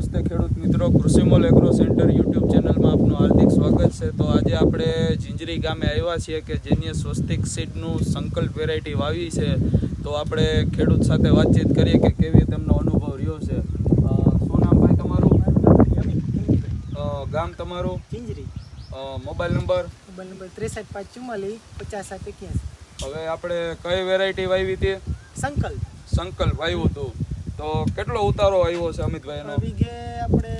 નમસ્તે ખેડૂત મિત્રો, કૃષિમોલ એગ્રો સેન્ટર યુટ્યુબ ચેનલમાં આપનું હાર્દિક સ્વાગત છે। તો આજે આપણે ઝીંઝરી ગામે આવ્યા છીએ કે જેની સ્વસ્તિક સીડનું સંકલ્પ વેરાયટી વાવી છે। તો આપણે ખેડૂત સાથે વાતચીત કરીએ કે કેવી તેમનો અનુભવ રહ્યો છે। શું નામ ભાઈ તમારું? ગામ તમારું? Jhinjhari. Mobile number? Mobile number 63 544 50 81। હવે આપણે કઈ વેરાયટી વાવી હતી? સંકલ્પ વાવ્યું હતું। તો કેટલો ઉતારો આવ્યો છે અમિતભાઈનો? વીઘે આપણે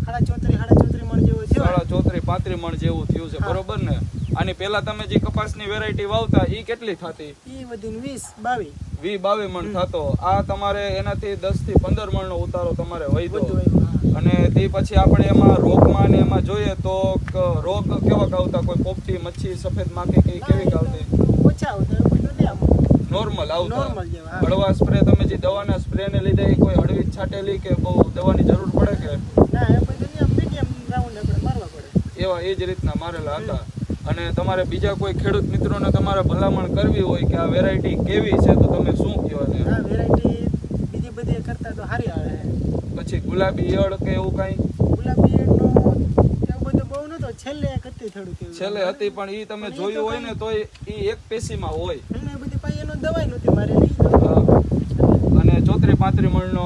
34 મણ જેવો થયો। 34-35 મણ જેવું થયું છે, બરોબર ને? આની પહેલા તમે જે કપાસની વેરાયટી વાવતા ઈ કેટલી થતી? ઈ વધીને 20-22 મણ થતો। આ તમારે એનાથી 10 થી 15 મણનો ઉતારો તમારે વધ્યો। અને તે પછી આપણે એમાં રોગમાં ને એમાં જોઈએ તો રોગ કેવા આવતા? કોઈ પોપટી, મચ્છી, સફેદ માખી કેવી આવતી? ઓછા આવતા, નોર્મલ આવતા। નોર્મલ જેવા। હળવા સ્પ્રે તમે જે દવાના સ્પ્રે ને લીધે કોઈ હળવી છાટેલી કે બહુ દવાની જરૂર પડે કે ના? એ બધું મીડિયમ રાઉન્ડ આપણે મારવા પડે એવા એ જ રીતના મારેલા હતા। અને તમારે બીજા કોઈ ખેડૂત મિત્રોને તમારે ભલામણ કરવી હોય કે આ વેરાયટી કેવી છે તો તમે શું કહો છો? આ વેરાયટી બીજી બધી કરતા તો સારી આવે છે। પછી ગુલાબી ઈયળ કે એવું કાંઈ? ગુલાબી ઈયળનો એવું બધું બહુ નતો, છેલ્લે એક હતી થોડુંક એવું। છેલ્લે હતી પણ ઈ તમે જોયું હોય ને તો ઈ એક પેશીમાં હોય એને બધી પાઈ એનો દવાઈ નહોતી મારેલી। અને 34-35 મણનો